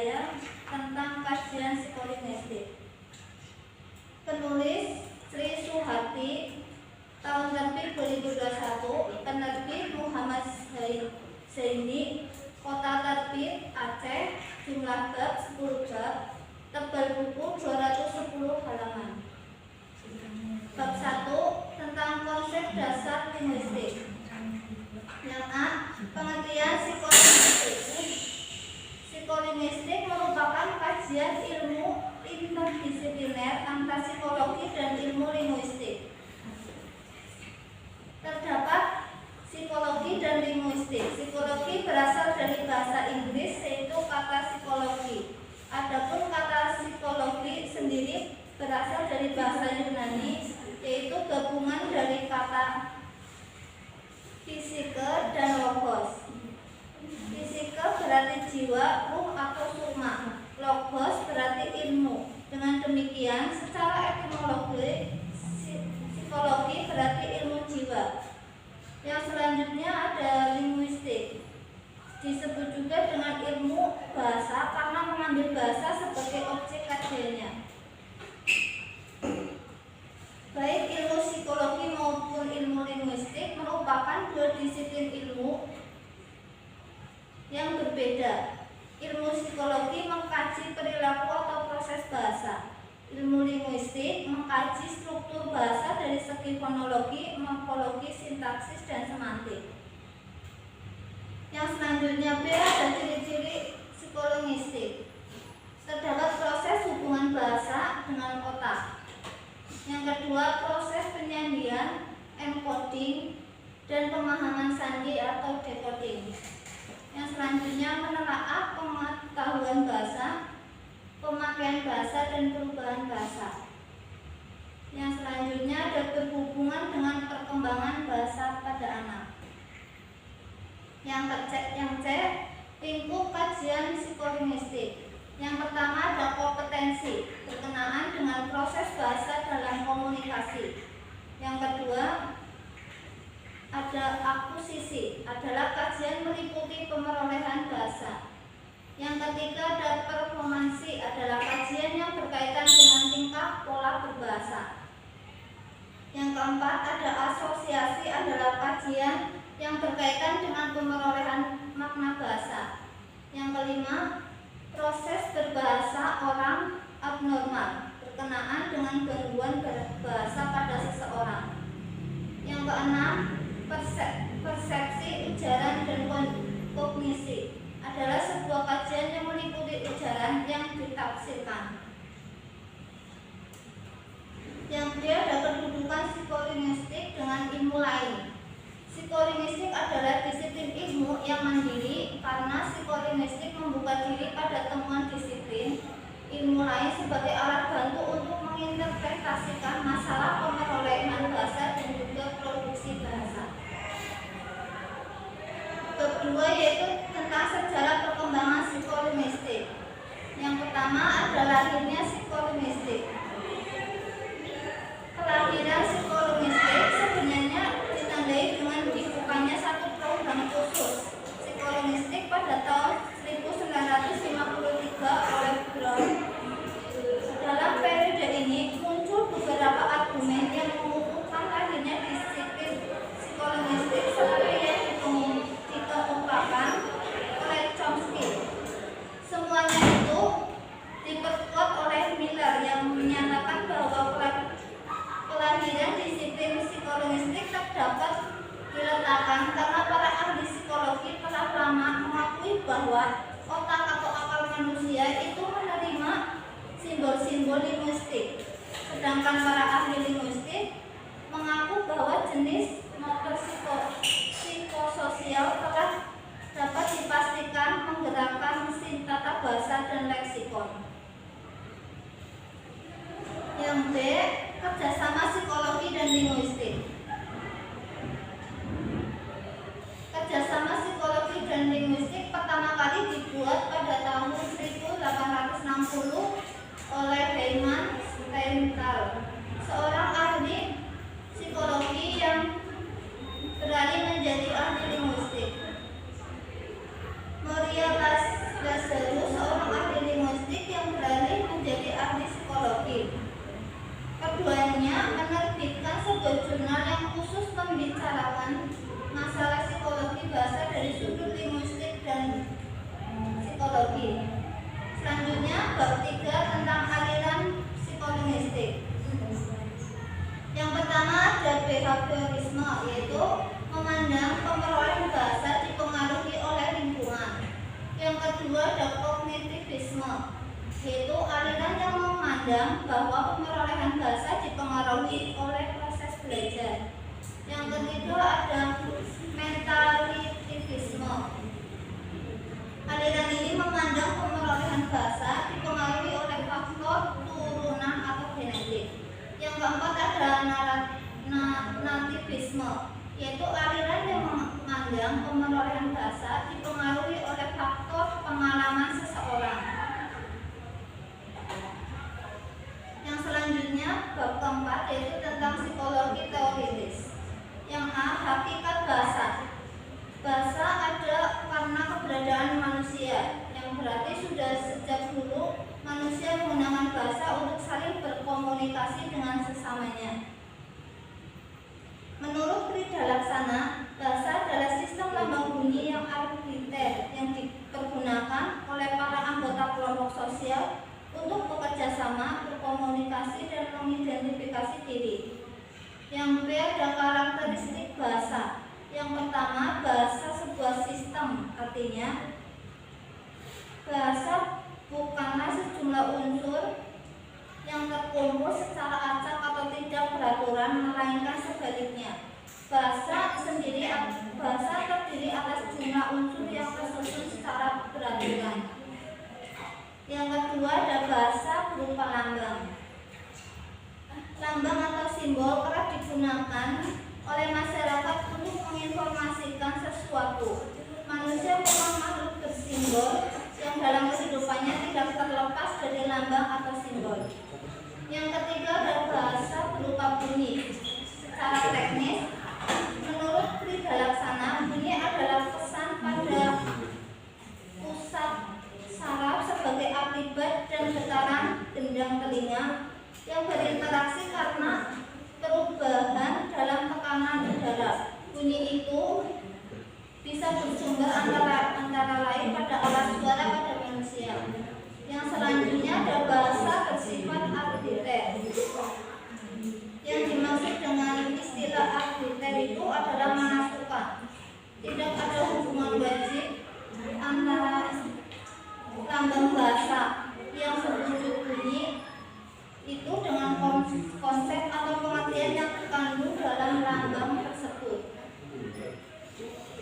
saya tentang kajian psikolinguistik. Penulis Sri Suharti, tahun terbit 2021, penerbit Muhammad Zaini, kota terbit Aceh, jumlah bab 10 bab, tebal buku 210 halaman. Bab 1 tentang konsep dasar linguistik. Yang A, pengertian psikolinguistik. Psikolinguistik merupakan kajian ilmu interdisipliner antara psikologi dan ilmu linguistik. Terdapat psikologi dan linguistik. Psikologi berasal dari bahasa Inggris, yaitu kata psikologi. Adapun kata psikologi sendiri berasal dari bahasa Yunani, yaitu gabungan dari kata fisike dan logos. Fisike berarti jiwa, ruh atau sukma. Logos berarti ilmu. Dengan demikian, secara etimologi, psikologi berarti ilmu jiwa. Yang selanjutnya ada linguistik. Disebut juga dengan ilmu bahasa karena mengambil bahasa sebagai objek kajiannya. Baik ilmu psikologi maupun ilmu linguistik merupakan dua disiplin ilmu yang berbeda. Ilmu psikologi mengkaji perilaku atau proses bahasa. Ilmu linguistik mengkaji struktur bahasa dari segi fonologi, morfologi, sintaksis, dan semantik. Yang selanjutnya B ada ciri-ciri psikolinguistik. Terdapat proses hubungan bahasa dengan otak. Yang kedua, proses penyandian, encoding, dan pemahaman sandi atau decoding. Yang selanjutnya menelaah pengetahuan bahasa, pemakaian bahasa, dan perubahan bahasa. Yang selanjutnya ada berhubungan dengan perkembangan bahasa pada anak. Yang C, lingkup kajian psikolinguistik. Yang pertama ada kompetensi berkenaan dengan proses bahasa dalam komunikasi. Yang kedua ada akuisisi, adalah kajian meliputi pemerolehan bahasa. Yang ketiga ada performansi, adalah kajian yang berkaitan dengan tingkah pola berbahasa. Yang keempat ada asosiasi, adalah kajian yang berkaitan dengan pemerolehan makna bahasa. Yang kelima, proses berbahasa orang abnormal berkenaan dengan gangguan berbahasa pada seseorang. Yang keenam, persepsi ujaran dan kognisi, adalah sebuah kajian yang meliputi ujaran yang ditafsirkan. Yang D ada kedudukan psikolinguistik dengan ilmu lain. Psikolinguistik adalah disiplin ilmu yang mandiri karena psikolinguistik membuka diri pada temuan disiplin ilmu lain sebagai alat bantu untuk menginterpretasikan masalah pemerolehan bahasa dan juga produksi bahasa. Bab 2 yaitu tentang sejarah perkembangan psikolinguistik. Yang pertama ada lahirnya psikolinguistik. Kelahiran psikolinguistik sebenarnya ditandai dengan dibukanya satu program khusus psikolinguistik pada tahun 1953 oleh Brown. Dalam periode ini muncul beberapa argumen yang mengukuhkan lahirnya disiplin psikolinguistik seperti yang dikemukakan oleh Chomsky. Semuanya itu diperkuat oleh Miller yang menyatakan bahwa kelahiran disiplin psikolinguistik terdapat diletakkan karena para ahli psikologi telah lama mengakui bahwa otak atau akal manusia itu menerima simbol-simbol linguistik, sedangkan para ahli linguistik mengaku bahwa jenis motor psikososial telah dapat dipastikan menggerakkan mesin tata bahasa dan leksikon. Yang B, kerjasama psikologi dan linguistik. Kerjasama psikologi dan linguistik pertama kali dibuat pada tahun 1860 oleh Heimann Steinthal, seorang ahli psikologi yang beralih menjadi ahli linguistik. masalah psikologi bahasa dari sudut linguistik dan psikologi. Selanjutnya bab 3 tentang aliran psikolinguistik. Yang pertama ada behaviorisme, yaitu memandang pemerolehan bahasa dipengaruhi oleh lingkungan. Yang kedua ada kognitivisme, yaitu aliran yang memandang bahwa pemerolehan bahasa dipengaruhi oleh proses belajar. Yang ketiga ada mentalitivisme. Aliran ini memandang pemerolehan bahasa dipengaruhi oleh faktor turunan atau genetik. Yang keempat ada nativisme, yaitu aliran yang memandang pemerolehan bahasa dipengaruhi oleh faktor pengalaman seseorang. Yang selanjutnya bab keempat yaitu tentang psikologi teoritis. Yang A, hakikat bahasa. Bahasa ada karena keberadaan manusia, yang berarti sudah sejak dulu manusia menggunakan bahasa untuk saling berkomunikasi dengan sesamanya. Menurut Frida Laksana, bahasa adalah sistem lambang bunyi yang arbiter yang dipergunakan oleh para anggota kelompok sosial untuk bekerja sama, berkomunikasi, dan mengidentifikasi diri. Yang B ada karakteristik bahasa. Yang pertama, bahasa sebuah sistem, artinya bahasa bukanlah sejumlah unsur yang terkumpul secara acak atau tidak beraturan, melainkan sebaliknya. Bahasa terdiri atas jumlah unsur yang tersusun secara beraturan. Yang kedua ada bahasa berupa lambang. Lambang atau simbol kerap digunakan oleh masyarakat untuk menginformasikan sesuatu. Manusia memang makhluk bersimbol yang dalam kehidupannya tidak terlepas dari lambang atau simbol. Yang ketiga ada bahasa berupa bunyi. Secara teknis, menurut Frida Laksana, bunyi adalah pesan pada pusat saraf sebagai akibat dan getaran gendang telinga yang berinteraksi karena perubahan dalam tekanan udara. Bunyi itu bisa bersumber antara lain pada alat suara pada manusia. Yang selanjutnya ada bahasa bersifat arbiter. Yang dimaksud dengan istilah arbiter itu adalah menentukan. Tidak ada hubungan wajib antara lambang bahasa yang berwujud bunyi itu dengan konsep atau pengertian yang terkandung dalam lambang tersebut.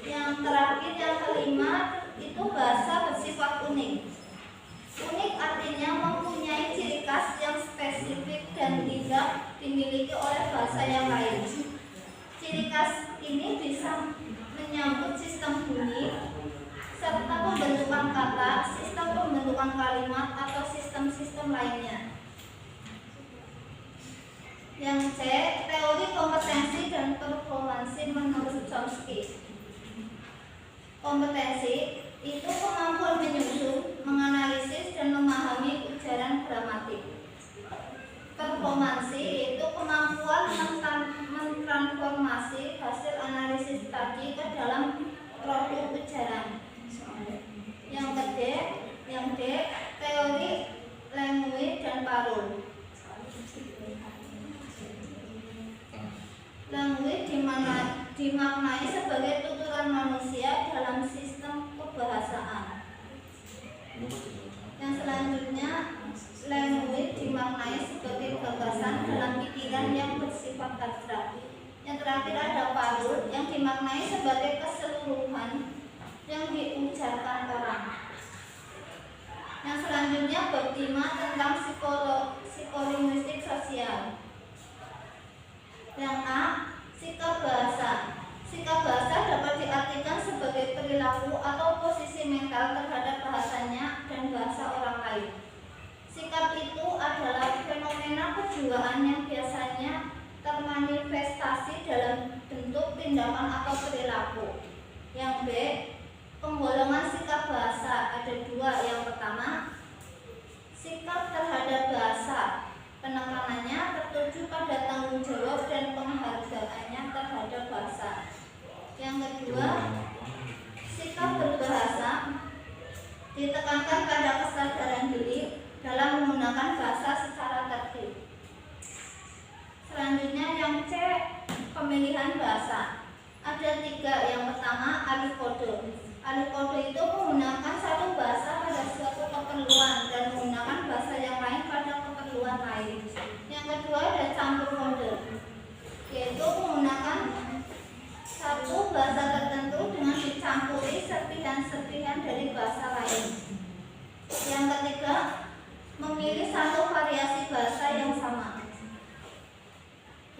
Yang terakhir, yang kelima, itu bahasa bersifat unik. Unik artinya mempunyai ciri khas yang spesifik dan tidak dimiliki oleh bahasa yang lain. Ciri khas ini bisa menyambut sistem bunyi, serta pembentukan kata, sistem pembentukan kalimat, atau sistem-sistem lainnya. Yang C, teori kompetensi dan performansi menurut Chomsky. Kompetensi itu kemampuan menyusun, menganalisis, dan memahami ujaran gramatik. Performansi itu kemampuan mentransformasi hasil analisis tadi ke dalam produk ujaran. Yang D, teori Language dan Parul. Language dimaknai sebagai tuturan manusia dalam sistem kebahasaan. Yang selanjutnya, language dimaknai sebagai gagasan dalam pikiran yang bersifat abstrak. Yang terakhir ada parul yang dimaknai sebagai keseluruhan yang diucapkan orang. Yang selanjutnya bab 5 tentang psikolinguistik sosial. Yang A, sikap bahasa. Sikap bahasa dapat diartikan sebagai perilaku atau posisi mental terhadap bahasanya dan bahasa orang lain. Sikap itu adalah fenomena kejiwaan yang biasanya termanifestasi dalam bentuk tindakan atau perilaku. Yang B, penggolongan sikap bahasa ada dua. Yang pertama, sikap terhadap bahasa. Penekanannya tertuju pada tanggung jawab dan penghargaannya terhadap bahasa. Yang ditekankan pada kesadaran diri dalam menggunakan bahasa secara tertib. Selanjutnya yang C, pemilihan bahasa. Ada 3. Yang pertama, alih kode. Alih kode itu menggunakan satu bahasa pada suatu keperluan dan menggunakan bahasa yang lain pada keperluan lain. Yang kedua, ada campur kode, yaitu menggunakan satu bahasa tertentu dengan dicampuri serpihan-serpihan dari bahasa lain. Yang ketiga, memilih satu variasi bahasa yang sama.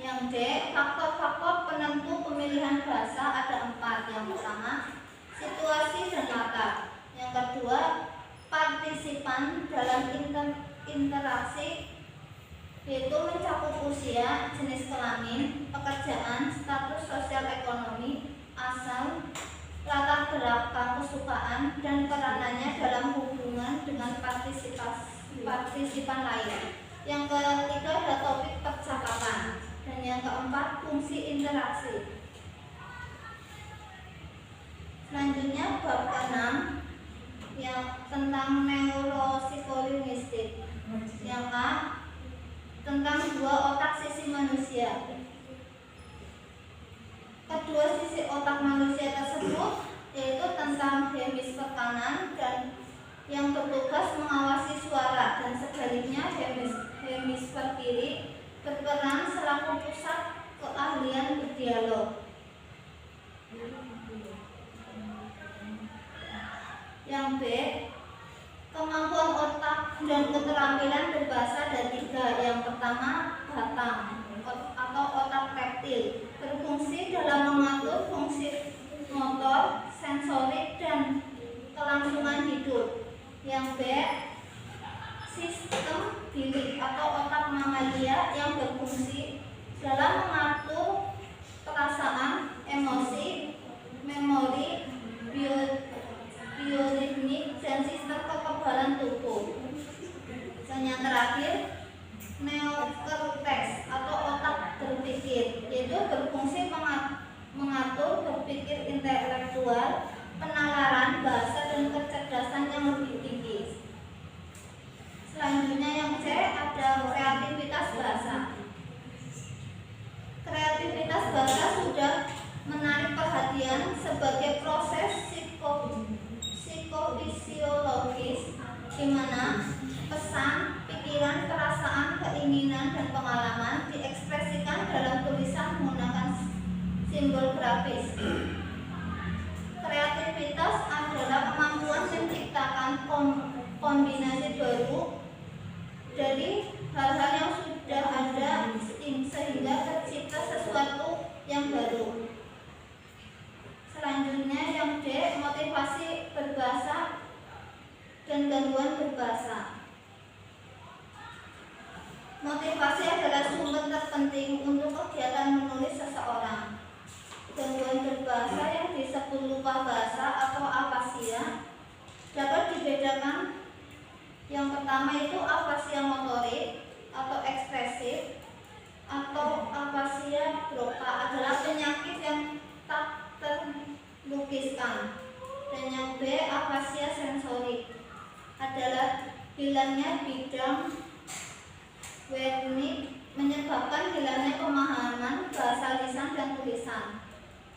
Yang D, faktor-faktor penentu pemilihan bahasa ada 4. Yang pertama, situasi dan latar. Yang kedua, partisipan dalam interaksi, yaitu mencakup usia, jenis kelamin, pekerjaan, status sosial ekonomi, asal, latar belakang kesukaan, dan peranannya dalam hubungan dengan partisipan lain. Yang ketiga, ada topik percakapan. Dan yang keempat, fungsi interaksi. Selanjutnya bab ke-6 yang tentang neuropsikolinguistik. Yang A, tentang 2 otak sisi manusia. Kedua sisi otak manusia tersebut yaitu tentang hemisfer kanan dan yang bertugas mengawasi suara, dan sebaliknya hemisfer kiri berperan selaku pusat keahlian berdialog. Yang B, kemampuan otak dan keterampilan berbahasa ada 3. Yang pertama, batang atau otak reptil, berfungsi dalam mengatur fungsi motor, sensorik, dan kelangsungan hidup. Yang B, sistem bilik atau otak mamalia yang berfungsi dalam mengatur perasaan, emosi, memori, bioritmik, dan sistem kekebalan tubuh. Dan yang terakhir, neokortex atau otak berpikir, yaitu berfungsi mengatur berpikir intelektual, penalaran bahasa, dan kecerdasan yang lebih tinggi. Selanjutnya yang C, ada kreativitas bahasa. Kreativitas bahasa sudah menarik perhatian sebagai proses psikofisiologis di mana pesan, pikiran, perasaan, keinginan, dan pengalaman diekspresikan dalam tulisan menggunakan simbol grafis. Kreativitas adalah kemampuan menciptakan kombinasi baru dari hal-hal yang sudah ada sehingga tercipta sesuatu yang baru. Selanjutnya yang D, motivasi berbahasa dan gangguan berbahasa. Motivasi adalah sumber terpenting untuk kegiatan menulis seseorang. Gangguan berbahasa yang disebut lupa bahasa atau afasia dapat dibedakan. Yang pertama itu afasia motorik atau ekspresif, atau afasia Broca adalah penyakit yang tak terlukiskan. Dan yang B, afasia sensorik adalah hilangnya bidang wernik, menyebabkan hilangnya pemahaman bahasa lisan dan tulisan.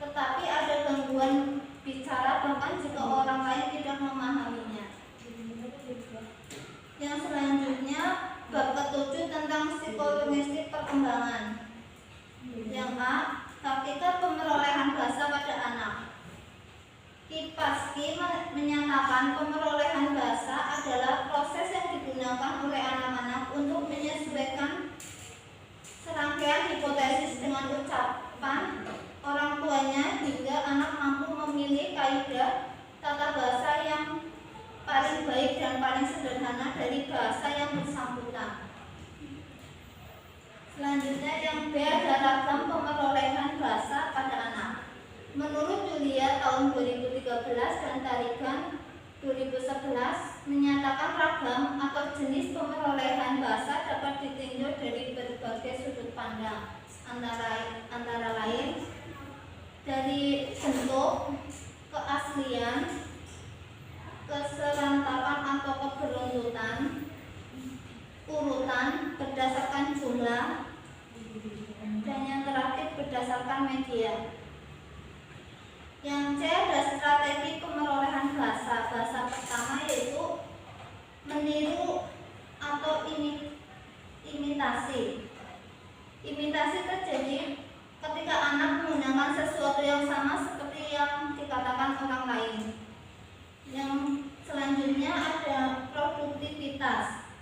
Tetapi ada gangguan bicara bahkan jika orang lain tidak memahaminya. Yang selanjutnya bab ke-7 tentang psikolinguistik perkembangan. Yang A, hakikat pemerolehan bahasa pada anak. Kipaski menyatakan pemerolehan bahasa adalah proses yang digunakan oleh anak-anak untuk menyesuaikan serangkaian hipotesis dengan ucapan orang tuanya hingga anak mampu memilih kaidah tata bahasa yang paling baik dan paling sederhana dari bahasa yang bersangkutan. Selanjutnya yang B, ada ragam pemerolehan bahasa pada anak. Menurut Julia tahun 2013 dan Tarigan 2011 menyatakan ragam atau jenis pemerolehan bahasa dapat ditinjau dari berbagai sudut pandang, antara lain dari bentuk, keaslian, keserentakkan atau keberuntutan, urutan berdasarkan jumlah, dan yang terakhir berdasarkan media. Yang C ada strategi pemerolehan bahasa. Bahasa pertama yaitu meniru atau imitasi. Imitasi terjadi ketika anak menggunakan sesuatu yang sama seperti yang dikatakan orang lain. Yang selanjutnya ada produktivitas.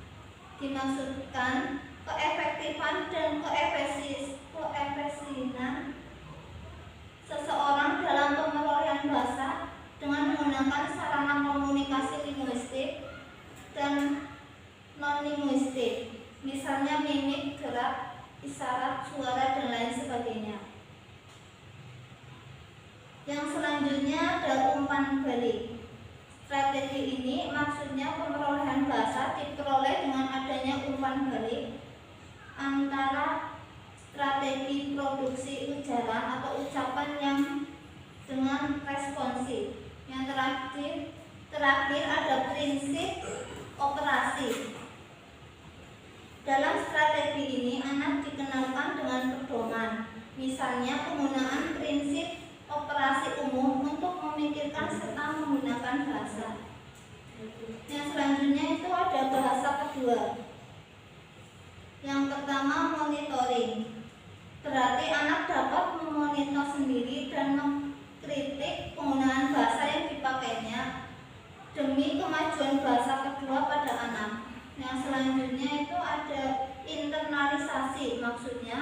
Dimaksudkan keefektifan dan keefisienan seseorang dalam pemerolehan bahasa dengan menggunakan sarana komunikasi linguistik dan non-linguistik, misalnya mimik, gerak, isyarat, suara, dan lain sebagainya. Yang selanjutnya ada umpan balik. Strategi ini maksudnya pemerolehan bahasa diperoleh dengan adanya umpan balik antara strategi produksi ujaran atau ucapan yang dengan responsif. Yang terakhir ada prinsip operasi. Dalam strategi ini anak dikenalkan dengan pedoman, misalnya penggunaan prinsip operasi umum untuk memikirkan serta menggunakan bahasa. Yang selanjutnya itu ada bahasa kedua. Yang pertama monitoring. Berarti anak dapat memonitor sendiri dan mengkritik penggunaan bahasa yang dipakainya demi kemajuan bahasa kedua pada anak. Yang selanjutnya itu ada internalisasi. Maksudnya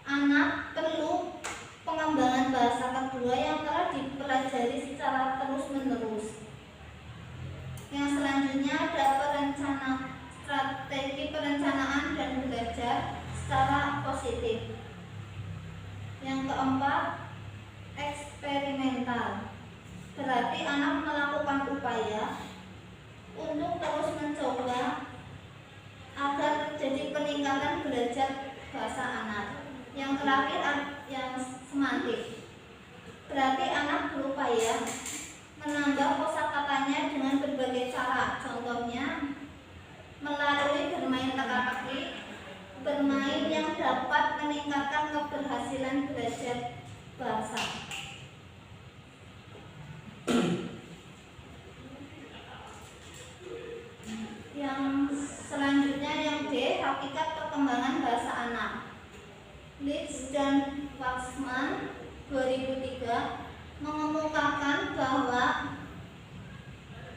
anak perlu pengembangan bahasa kedua yang telah dipelajari secara terus-menerus. Yang selanjutnya ada strategi perencanaan dan belajar secara positif. Yang keempat, eksperimental. Berarti anak melakukan upaya untuk terus mencoba agar terjadi peningkatan belajar bahasa anak. Yang terakhir, yang semantik. Berarti anak berupaya menambah kosakatanya dengan berbagai cara. Contohnya melalui bermain teka-teki, bermain yang dapat meningkatkan keberhasilan belajar bahasa. Yang selanjutnya yang D, hakikat perkembangan bahasa anak. Leeds dan Waxman 2003 mengemukakan bahwa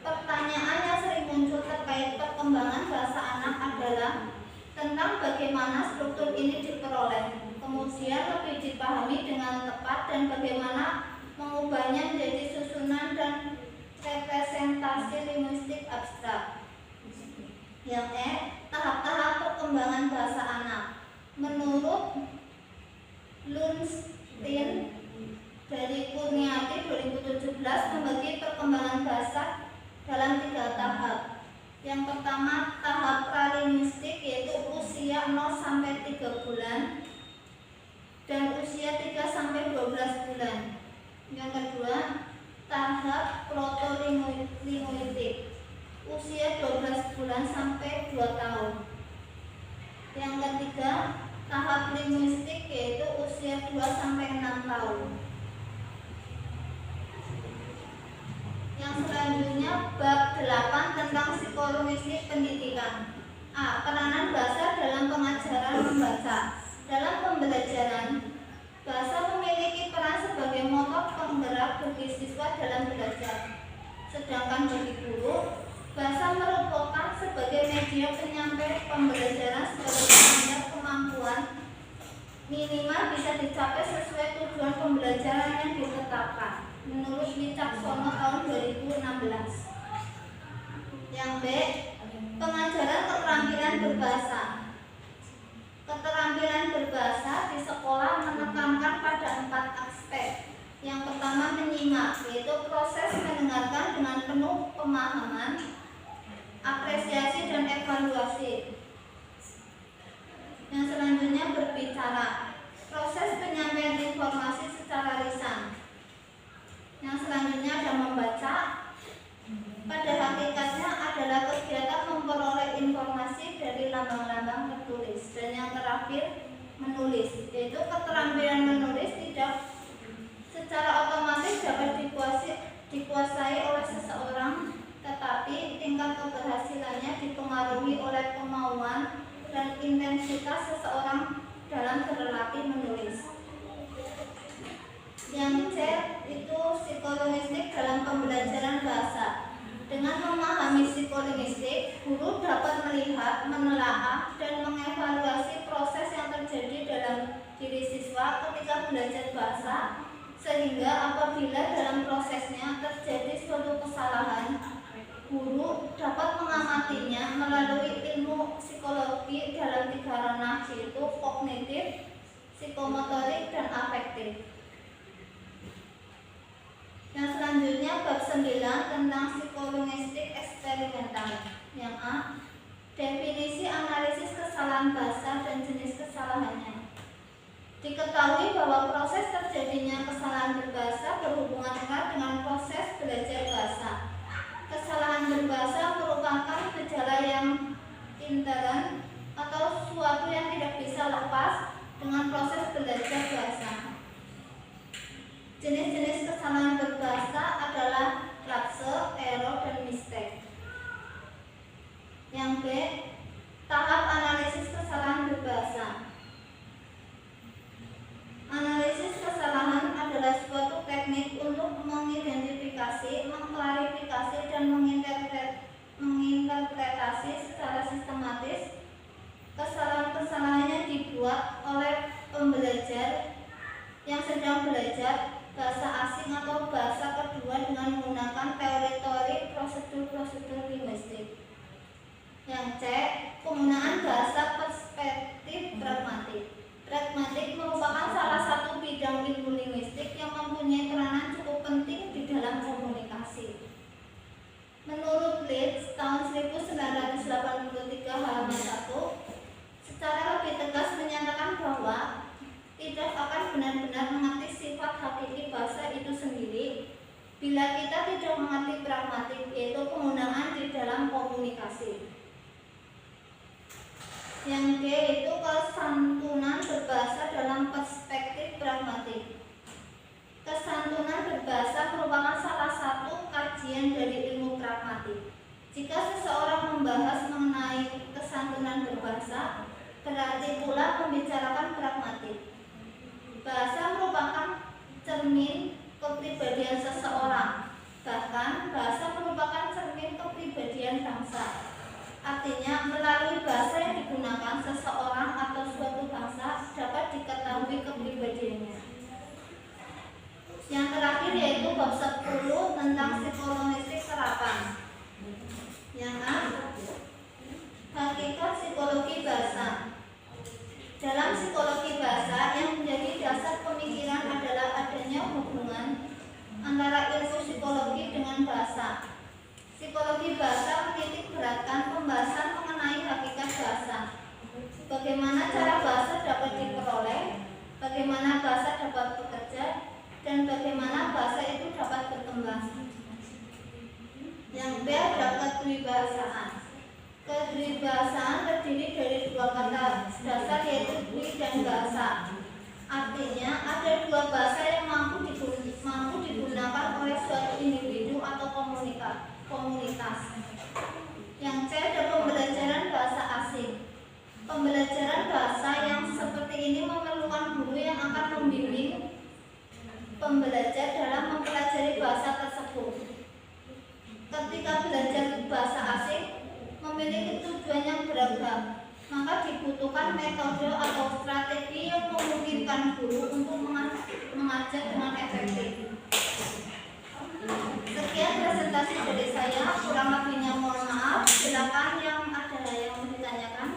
pertanyaan yang sering muncul terkait perkembangan bahasa anak adalah tentang bagaimana struktur ini diperoleh, kemudian lebih dipahami dengan tepat, dan bagaimana mengubahnya menjadi susunan dan representasi linguistik abstrak. Yang E, tahap-tahap perkembangan bahasa anak. Menurut Lunstein dari Kurniati 2017 membagi perkembangan bahasa dalam 3 tahap. Yang pertama tahap pralinguistik, yaitu usia 0 sampai 3 bulan dan usia 3 sampai 12 bulan. Yang kedua tahap protolinguistik, usia 12 bulan sampai 2 tahun. Yang ketiga tahap linguistik, yaitu usia 2 sampai 6 tahun. Yang selanjutnya bab 8 tentang psikolinguistik pendidikan. A. Peranan bahasa dalam pengajaran membaca. Dalam pembelajaran, bahasa memiliki peran sebagai motor penggerak bagi siswa dalam belajar. Sedangkan bagi guru, bahasa merupakan sebagai media penyampai pembelajaran sebagai standar kemampuan minimal bisa dicapai sesuai tujuan pembelajaran yang ditetapkan menurut Wicaksono tahun 2016. Yang B, pengajaran keterampilan berbahasa. Keterampilan berbahasa di sekolah menekankan pada 4 aspek. Yang pertama menyimak, yaitu proses mendengarkan dengan penuh pemahaman, apresiasi dan evaluasi. Yang selanjutnya berbicara, proses penyampaian informasi secara lisan. Yang selanjutnya ada membaca, terakhir menulis, yaitu keterampilan menulis tidak secara otomatis dapat dikuasai oleh seseorang, tetapi tingkat keberhasilannya dipengaruhi oleh kemauan dan intensitas seseorang dalam berlatih menulis. Yang C itu psikolinguistik dalam pembelajaran bahasa. Dengan memahami psikolinguistik, guru dapat melihat, menelaah, dan mengevaluasi proses yang terjadi dalam diri siswa ketika belajar bahasa, sehingga apabila dalam prosesnya terjadi suatu kesalahan, guru dapat mengamatinya melalui ilmu psikologi dalam 3 ranah, yaitu kognitif, psikomotorik, dan afektif. Yang selanjutnya bab 9 tentang psikolinguistik eksperimental. Yang A, definisi analisis kesalahan bahasa dan jenis kesalahannya. Diketahui bahwa proses terjadinya kesalahan berbahasa berhubungan erat dengan proses belajar bahasa. Kesalahan berbahasa merupakan gejala yang intern atau suatu yang tidak bisa lepas dengan proses belajar bahasa. Jenis-jenis kesalahan berbahasa adalah lapse, error, dan mistake. Yang B, tahap analisis kesalahan berbahasa. Analisis kesalahan adalah suatu teknik untuk mengidentifikasi, mengklarifikasi, dan menginterpretasi secara sistematis kesalahan-kesalahan yang dibuat oleh pembelajar yang sedang belajar bahasa asing atau bahasa kedua dengan menggunakan teori-teori prosedur-prosedur linguistik. Yang C, penggunaan bahasa perspektif pragmatik. Pragmatik merupakan salah satu bidang ilmu linguistik yang mempunyai peranan cukup penting di dalam komunikasi. Menurut Leeds tahun 1983 halaman 1, secara lebih tegas menyatakan bahwa tidak akan benar-benar mengerti sifat hakiki bahasa itu sendiri bila kita tidak mengerti pragmatik, yaitu penggunaan di dalam komunikasi. Yang D itu kesantunan berbahasa dalam perspektif pragmatik. Kesantunan berbahasa merupakan salah satu kajian dari ilmu pragmatik. Jika seseorang membahas mengenai kesantunan berbahasa, berarti pula membicarakan pragmatik. Bahasa merupakan cermin kepribadian seseorang. Bahkan bahasa merupakan cermin kepribadian bangsa. Artinya melalui bahasa yang digunakan seseorang atau suatu bangsa dapat diketahui kepribadiannya. Yang terakhir yaitu bab 10 tentang psikolinguistik serapan. Yang A, hakikat psikologi bahasa. Dalam psikologi bahasa, yang menjadi dasar pemikiran adalah adanya hubungan antara ilmu psikologi dengan bahasa. Psikologi bahasa menitik beratkan pembahasan mengenai hakikat bahasa. Bagaimana cara bahasa dapat diperoleh, bagaimana bahasa dapat bekerja, dan bagaimana bahasa itu dapat berkembang. Yang B ada kedwibahasaan. Kedwibahasaan terdiri dari 2 kata dasar, yaitu dwi dan bahasa. Artinya ada 2 bahasa yang mampu digunakan oleh suatu individu atau komunitas. Yang C ada pembelajaran bahasa asing. Pembelajaran bahasa yang seperti ini memerlukan guru yang akan membimbing pembelajar dalam mempelajari bahasa tersebut. Ketika belajar bahasa asing memiliki tujuan yang beragam, maka dibutuhkan metode atau strategi yang memungkinkan guru untuk mengajar dengan efektif. Sekian presentasi dari saya, kurang lebihnya mohon maaf. Silakan yang ada yang mau ditanyakan.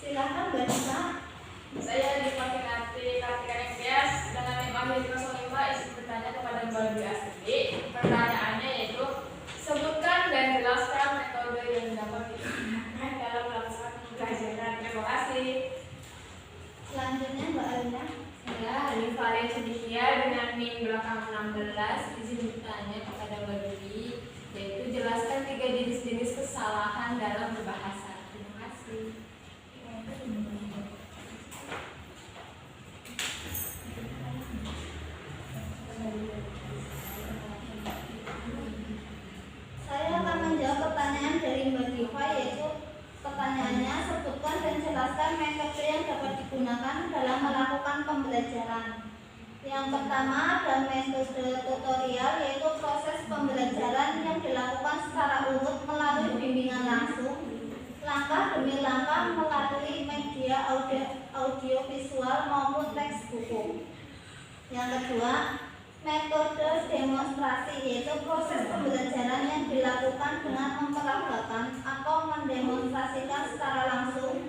Silakan Mbak Nisa. Saya dikonfirmasi Kartika Bias dengan tim ahli 05 izin bertanya kepada Mbak Dwi Astuti. Pertanyaannya yaitu sebutkan dan ketiga, jenis-jenis kesalahan dalam berbahasa. Terima kasih. Saya akan menjawab pertanyaan dari Mbak Diva, yaitu pertanyaannya, sebutkan dan jelaskan metode yang dapat digunakan dalam melakukan pembelajaran. Yang pertama ada metode tutorial, yaitu proses pembelajaran yang dilakukan secara urut melalui bimbingan langsung, langkah demi langkah melalui media audio visual maupun teks buku. Yang kedua, metode demonstrasi, yaitu proses pembelajaran yang dilakukan dengan memperagakan atau mendemonstrasikan secara langsung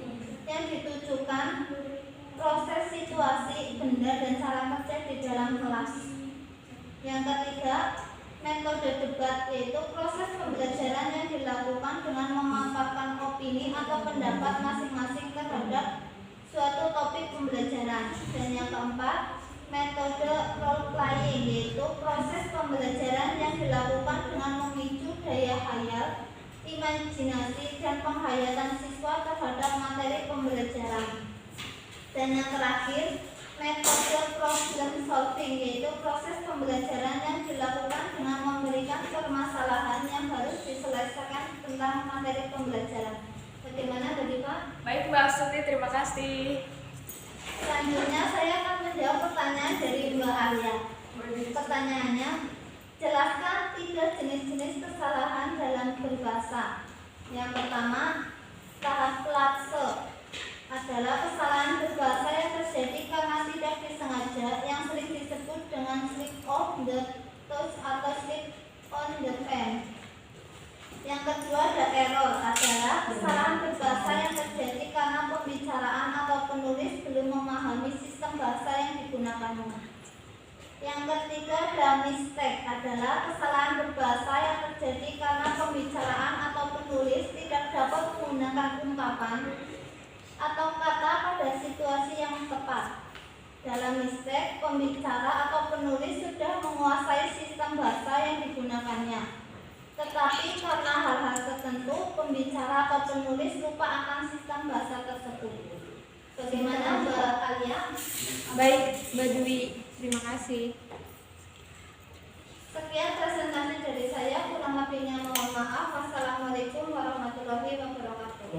yang ditujukan proses situasi, benda, dan cara kerja di dalam kelas. Yang ketiga, metode debat, yaitu proses pembelajaran yang dilakukan dengan memaparkan opini atau pendapat masing-masing terhadap suatu topik pembelajaran. Dan yang keempat, metode role playing, yaitu proses pembelajaran yang dilakukan dengan memicu daya khayal, imajinasi, dan penghayatan siswa terhadap materi pembelajaran. Dan yang terakhir, metode problem solving, yaitu proses pembelajaran yang dilakukan dengan memberikan permasalahan yang harus diselesaikan tentang materi pembelajaran. Bagaimana tadi Pak? Baik Mbak Astuti, terima kasih. Selanjutnya saya akan menjawab pertanyaan dari Mbak Alia. Pertanyaannya, jelaskan 3 jenis-jenis kesalahan dalam berbahasa. Yang pertama, tahap platse adalah kesalahan berbahasa yang terjadi karena tidak disengaja, yang sering disebut dengan slip of the tongue atau slip on the pen. Yang kedua ada error, adalah kesalahan berbahasa yang terjadi karena pembicaraan atau penulis belum memahami sistem bahasa yang digunakannya. Yang ketiga ada mistake, adalah kesalahan berbahasa yang terjadi karena pembicaraan atau penulis tidak dapat menggunakan ungkapan atau kata pada situasi yang tepat. Dalam mistake, pembicara atau penulis sudah menguasai sistem bahasa yang digunakannya, tetapi karena hal-hal tertentu, pembicara atau penulis lupa akan sistem bahasa tersebut. Bagaimana Mbak Alia? Baik Mbak Dwi, terima kasih. Sekian presentasi dari saya, kurang lebihnya mohon maaf. Wassalamualaikum warahmatullahi wabarakatuh.